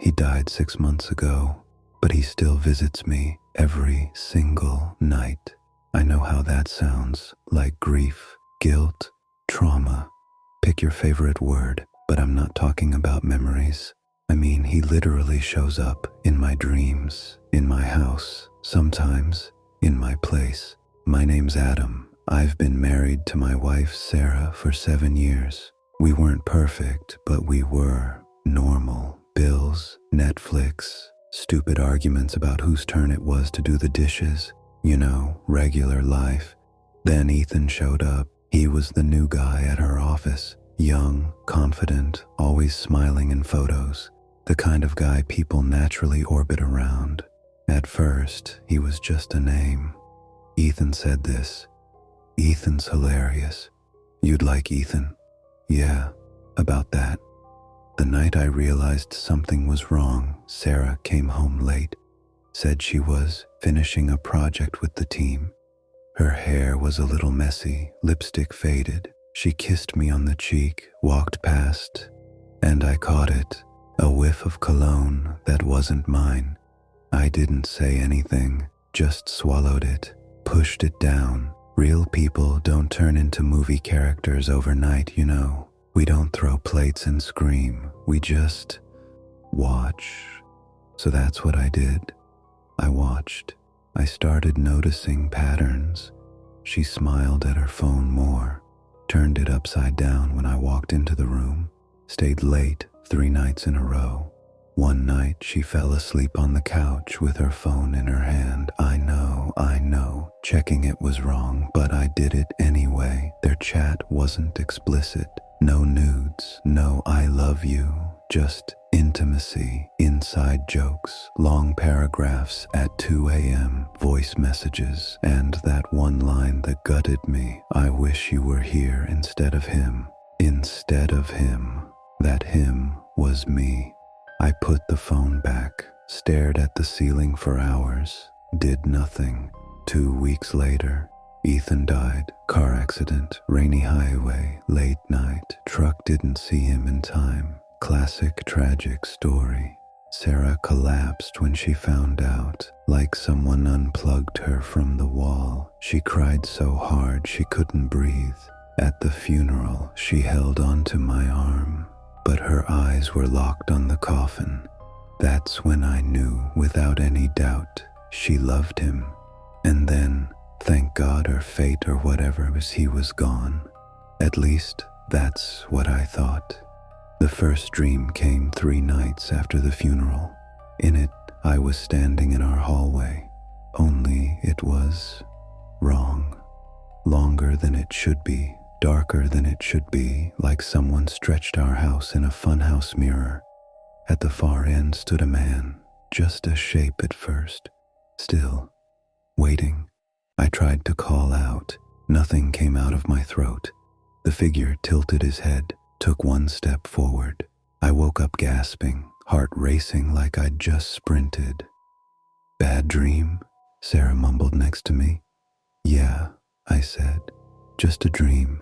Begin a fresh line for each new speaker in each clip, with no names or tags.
He died 6 months ago, but he still visits me every single night. I know how that sounds, like grief, guilt, trauma. Pick your favorite word, but I'm not talking about memories. I mean, he literally shows up in my dreams, in my house, sometimes in my place. My name's Adam. I've been married to my wife, Sarah, for 7 years. We weren't perfect, but we were normal. Bills, Netflix, stupid arguments about whose turn it was to do the dishes. You know, regular life. Then Ethan showed up. He was the new guy at her office. Young, confident, always smiling in photos. The kind of guy people naturally orbit around. At first, he was just a name. Ethan said this. Ethan's hilarious. You'd like Ethan? Yeah, about that. The night I realized something was wrong, Sarah came home late. Said she was finishing a project with the team. Her hair was a little messy, lipstick faded. She kissed me on the cheek, walked past, and I caught it, a whiff of cologne that wasn't mine. I didn't say anything, just swallowed it, pushed it down. Real people don't turn into movie characters overnight, you know. We don't throw plates and scream, we just watch. So that's what I did. I watched. I started noticing patterns. She smiled at her phone more, turned it upside down when I walked into the room, stayed late 3 nights in a row. One night she fell asleep on the couch with her phone in her hand. I know, checking it was wrong, but I did it anyway. Their chat wasn't explicit. No nudes, no I love you, just intimacy, inside jokes, long paragraphs at 2 a.m., voice messages, and that one line that gutted me. I wish you were here instead of him. Instead of him. That him was me. I put the phone back, stared at the ceiling for hours, did nothing. 2 weeks later, Ethan died. Car accident, rainy highway, late night, truck didn't see him in time. Classic tragic story. Sarah collapsed when she found out, like someone unplugged her from the wall. She cried so hard she couldn't breathe. At the funeral, she held onto my arm, but her eyes were locked on the coffin. That's when I knew, without any doubt, she loved him. And then, thank God or fate or whatever, he was gone. At least, that's what I thought. The first dream came 3 nights after the funeral. In it, I was standing in our hallway, only it was wrong. Longer than it should be, darker than it should be, like someone stretched our house in a funhouse mirror. At the far end stood a man, just a shape at first, still, waiting. I tried to call out. Nothing came out of my throat. The figure tilted his head, took 1 step forward. I woke up gasping, heart racing like I'd just sprinted. Bad dream? Sarah mumbled next to me. Yeah, I said, just a dream,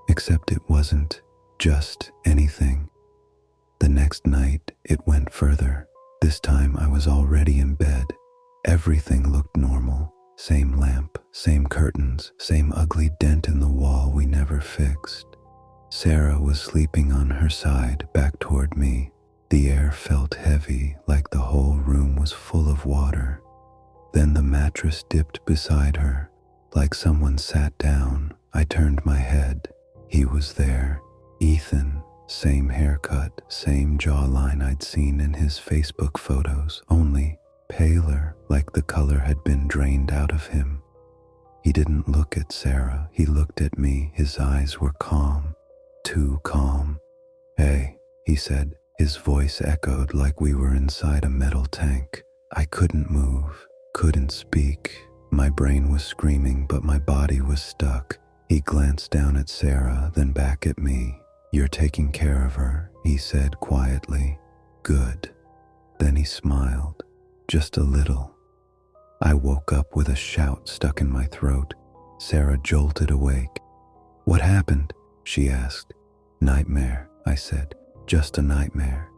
except it wasn't just anything. The next night, it went further. This time I was already in bed. Everything looked normal. Same lamp, same curtains, same ugly dent in the wall we never fixed. Sarah was sleeping on her side, back toward me. The air felt heavy, like the whole room was full of water. Then the mattress dipped beside her, like someone sat down. I turned my head. He was there. Ethan, same haircut, same jawline I'd seen in his Facebook photos, only paler, like the color had been drained out of him. He didn't look at Sarah, he looked at me. His eyes were calm, too calm. Hey, he said. His voice echoed like we were inside a metal tank. I couldn't move, couldn't speak. My brain was screaming, but my body was stuck. He glanced down at Sarah, then back at me. You're taking care of her, he said quietly. Good. Then he smiled. Just a little. I woke up with a shout stuck in my throat. Sarah jolted awake. What happened? She asked. Nightmare, I said. Just a nightmare.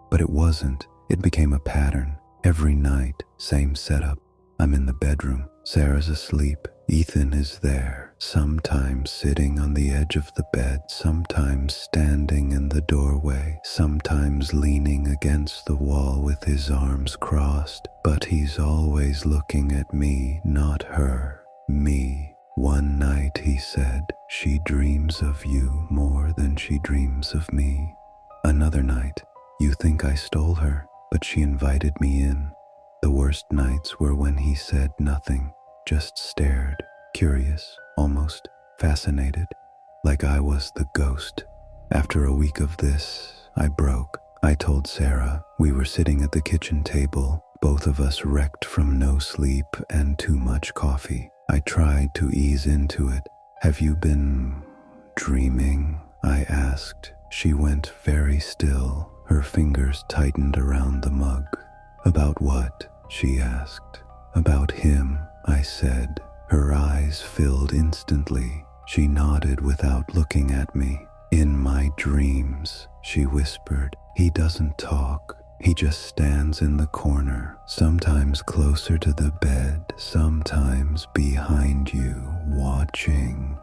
But it wasn't. It became a pattern. Every night, same setup. I'm in the bedroom. Sarah's asleep. Ethan is there, sometimes sitting on the edge of the bed, sometimes standing in the doorway, sometimes leaning against the wall with his arms crossed, but he's always looking at me, not her. Me. One night he said, "She dreams of you more than she dreams of me." Another night, "You think I stole her, but she invited me in." The worst nights were when he said nothing, just stared, curious, almost fascinated, like I was the ghost. After a week of this, I broke. I told Sarah. We were sitting at the kitchen table, both of us wrecked from no sleep and too much coffee. I tried to ease into it. "Have you been dreaming?" I asked. She went very still. Her fingers tightened around the mug. "About what?" she asked. "About him," I said. Her eyes filled instantly. She nodded without looking at me. "In my dreams," she whispered, "he doesn't talk. He just stands in the corner, sometimes closer to the bed, sometimes behind you, watching."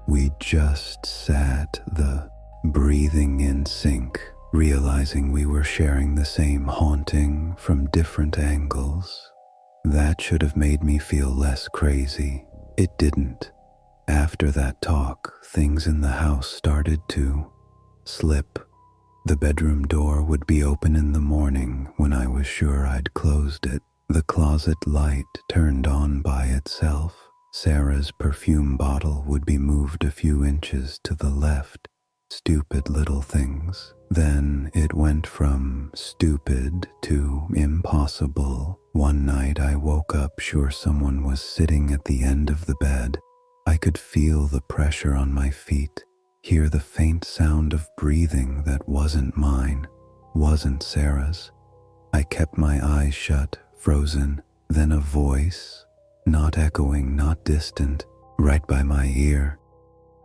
We just sat, the breathing in sync, realizing we were sharing the same haunting from different angles. That should have made me feel less crazy. It didn't. After that talk, things in the house started to slip. The bedroom door would be open in the morning when I was sure I'd closed it. The closet light turned on by itself. Sarah's perfume bottle would be moved a few inches to the left. Stupid little things. Then it went from stupid to impossible. One night I woke up sure someone was sitting at the end of the bed. I could feel the pressure on my feet, hear the faint sound of breathing that wasn't mine, wasn't Sarah's. I kept my eyes shut, frozen. Then a voice, not echoing, not distant, right by my ear.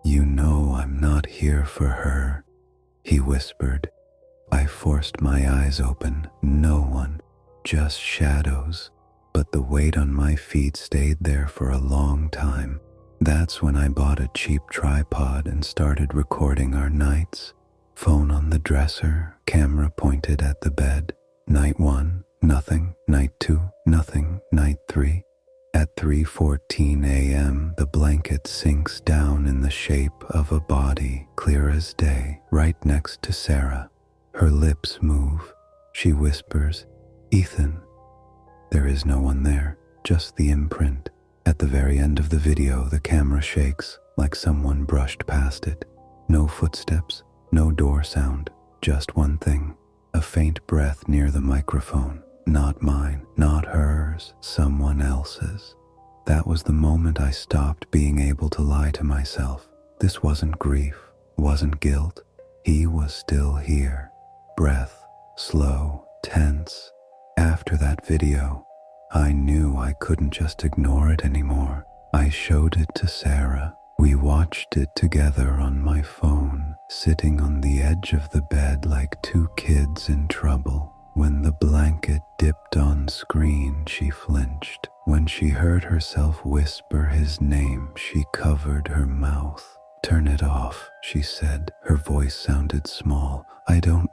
"You know I'm not here for her," he whispered. I forced my eyes open. No one, just shadows. But the weight on my feet stayed there for a long time. That's when I bought a cheap tripod and started recording our nights. Phone on the dresser, camera pointed at the bed. Night 1, nothing. Night 2, nothing. Night 3. At 3:14 a.m., the blanket sinks down in the shape of a body, clear as day, right next to Sarah. Her lips move. She whispers, "Ethan." There is no one there, just the imprint. At the very end of the video, the camera shakes like someone brushed past it. No footsteps, no door sound, just one thing, a faint breath near the microphone. Not mine, not hers, someone else's. That was the moment I stopped being able to lie to myself. This wasn't grief, wasn't guilt. He was still here. Breath, slow, tense. After that video, I knew I couldn't just ignore it anymore. I showed it to Sarah. We watched it together on my phone, sitting on the edge of the bed like two kids in trouble. When the blanket dipped on screen, she flinched. When she heard herself whisper his name, she covered her mouth. "Turn it off," she said. Her voice sounded small. I don't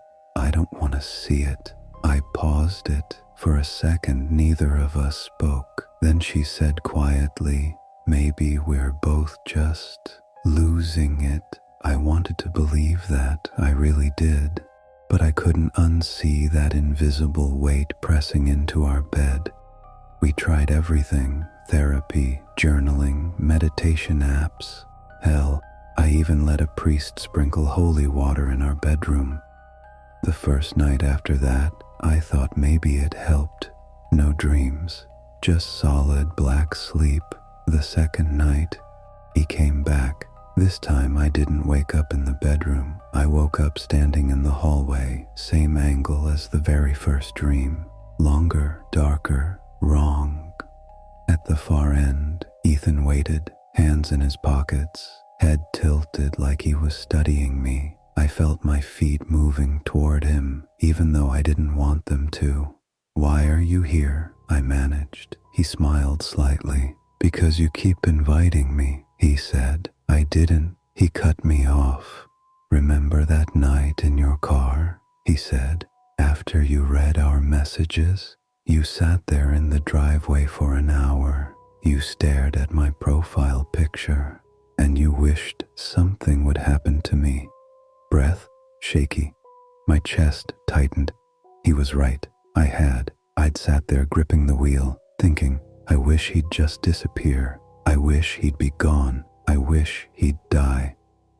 want to see it." I paused it. For a second, neither of us spoke. Then she said quietly, "Maybe we're both just losing it." I wanted to believe that, I really did. But I couldn't unsee that invisible weight pressing into our bed. We tried everything, therapy, journaling, meditation apps. Hell, I even let a priest sprinkle holy water in our bedroom. The first night after that, I thought maybe it helped. No dreams, just solid black sleep. The second night, he came back. This time I didn't wake up in the bedroom. I woke up standing in the hallway, same angle as the very first dream. Longer, darker, wrong. At the far end, Ethan waited, hands in his pockets, head tilted like he was studying me. I felt my feet moving toward him, even though I didn't want them to. "Why are you here?" I managed. He smiled slightly. "Because you keep inviting me," he said. "I didn't." He cut me off. "Remember that night in your car?" he said. "After you read our messages, you sat there in the driveway for an hour. You stared at my profile picture, and you wished something would happen to me." Breath shaky. My chest tightened. He was right. I had. I'd sat there gripping the wheel, thinking, I wish he'd just disappear. I wish he'd be gone. I wish he'd die.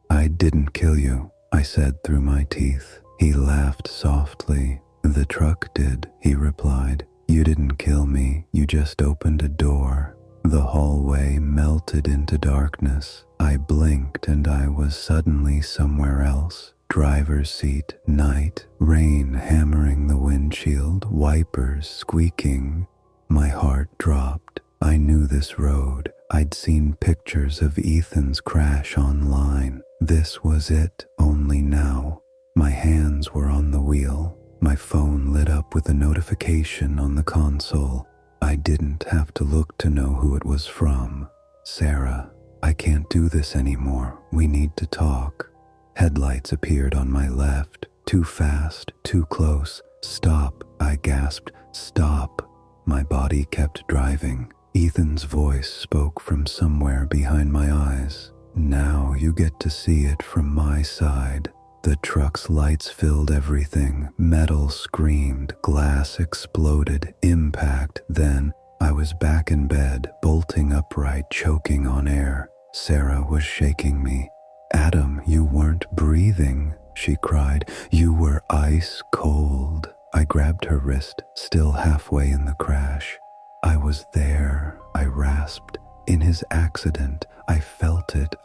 "I didn't kill you," I said through my teeth. He laughed softly. "The truck did," he replied. "You didn't kill me. You just opened a door." The hallway melted into darkness. I blinked and I was suddenly somewhere else. Driver's seat, night, rain hammering the windshield, wipers squeaking. My heart dropped. I knew this road. I'd seen pictures of Ethan's crash online. This was it, only now. My hands were on the wheel. My phone lit up with a notification on the console. I didn't have to look to know who it was from. "Sarah, I can't do this anymore. We need to talk." Headlights appeared on my left. Too fast, too close. "Stop," I gasped. "Stop." My body kept driving. Ethan's voice spoke from somewhere behind my eyes. "Now you get to see it from my side." The truck's lights filled everything. Metal screamed, glass exploded, impact. Then I was back in bed, bolting upright, choking on air. Sarah was shaking me. "Adam, you weren't breathing," she cried. "You were ice cold." I grabbed her wrist, still halfway in the crash. "I was there," I rasped. "In his accident. I felt it.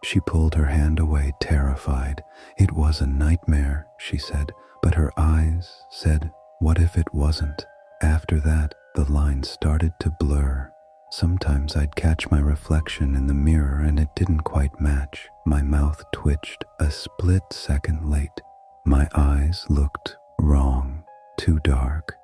She pulled her hand away, terrified. "It was a nightmare," she said, but her eyes said, "What if it wasn't?" After that, the lines started to blur. Sometimes I'd catch my reflection in the mirror and it didn't quite match. My mouth twitched a split second late. My eyes looked wrong, too dark.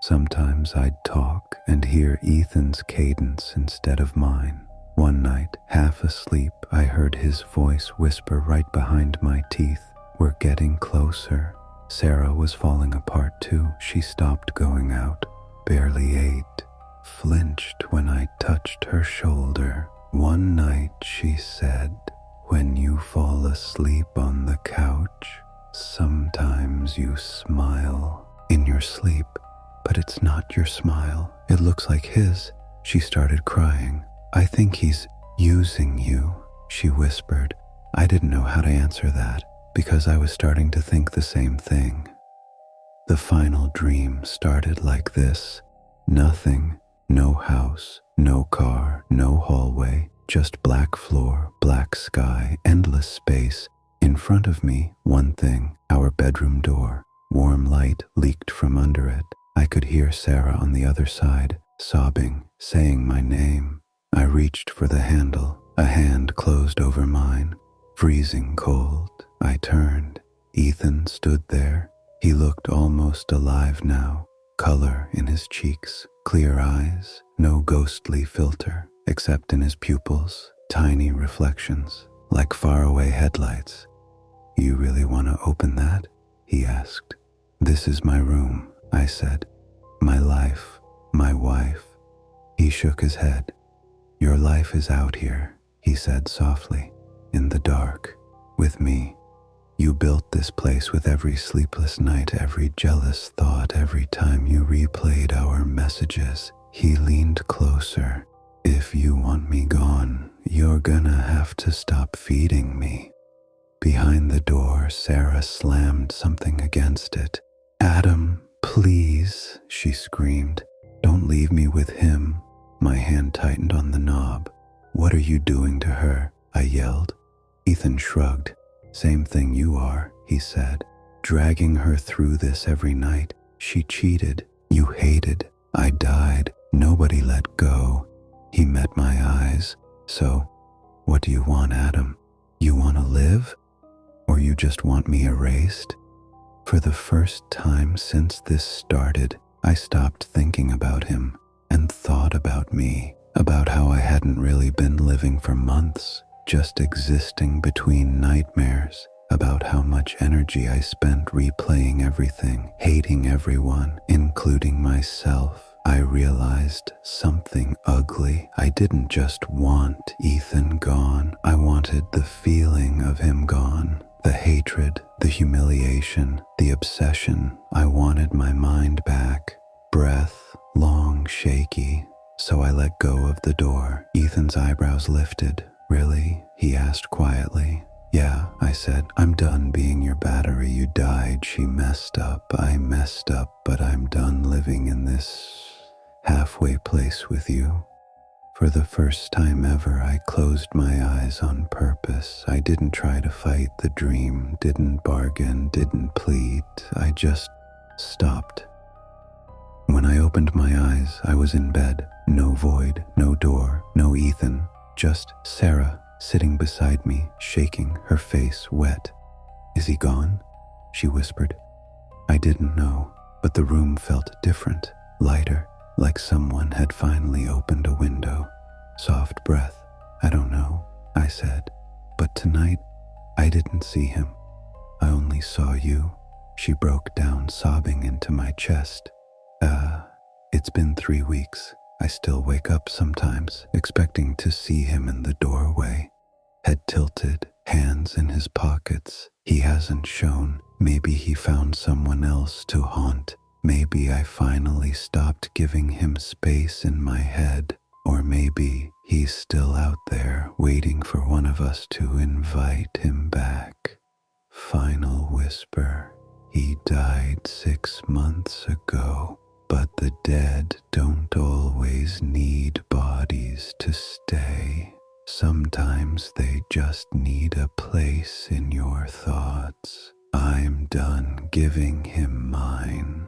Sometimes I'd talk and hear Ethan's cadence instead of mine. One night, half asleep, I heard his voice whisper right behind my teeth, "We're getting closer." Sarah was falling apart too. She stopped going out, barely ate, flinched when I touched her shoulder. One night she said, "When you fall asleep on the couch, sometimes you smile in your sleep, but it's not your smile. It looks like his." She started crying. "I think he's using you," she whispered. I didn't know how to answer that because I was starting to think the same thing. The final dream started like this. Nothing, no house, no car, no hallway, just black floor, black sky, endless space. In front of me, one thing, our bedroom door. Warm light leaked from under it. I could hear Sarah on the other side, sobbing, saying my name. I reached for the handle. A hand closed over mine. Freezing cold. I turned. Ethan stood there. He looked almost alive now. Color in his cheeks. Clear eyes. No ghostly filter, except in his pupils. Tiny reflections, like faraway headlights. "You really want to open that?" he asked. "This is my room," I said. "My life. My wife." He shook his head. "Your life is out here," he said softly, "in the dark, with me. You built this place with every sleepless night, every jealous thought, every time you replayed our messages." He leaned closer. "If you want me gone, you're gonna have to stop feeding me." Behind the door, Sarah slammed something against it. "Adam, please," she screamed. "Don't leave me with him." My hand tightened on the knob. "What are you doing to her?" I yelled. Ethan shrugged. "Same thing you are," he said. "Dragging her through this every night. She cheated. You hated. I died. Nobody let go." He met my eyes. "So, what do you want, Adam? You want to live?" Or you just want me erased? For the first time since this started, I stopped thinking about him and thought about me, about how I hadn't really been living for months, just existing between nightmares, about how much energy I spent replaying everything, hating everyone, including myself. I realized something ugly. I didn't just want Ethan gone. I wanted the feeling of him gone. The hatred, the humiliation, the obsession. I wanted my mind back. Breath, long, shaky. So I let go of the door. Ethan's eyebrows lifted. Really? He asked quietly. Yeah, I said, I'm done being your battery. You died. She messed up. I messed up, but I'm done living in this halfway place with you. For the first time ever, I closed my eyes on purpose. I didn't try to fight the dream, didn't bargain, didn't plead. I just stopped. When I opened my eyes, I was in bed. No void, no door, no Ethan, just Sarah sitting beside me, shaking, her face wet. Is he gone? She whispered. I didn't know, but the room felt different, lighter, like someone had finally opened a window. Soft breath. I don't know, I said, but tonight I didn't see him. I only saw you. She broke down, sobbing into my chest. It's been 3 weeks. I still wake up sometimes, expecting to see him in the doorway. Head tilted, hands in his pockets. He hasn't shown. Maybe he found someone else to haunt. Maybe I finally stopped giving him space in my head. Or maybe he's still out there waiting for one of us to invite him back. Final whisper. He died 6 months ago. But the dead don't always need bodies to stay. Sometimes they just need a place in your thoughts. I'm done giving him mine.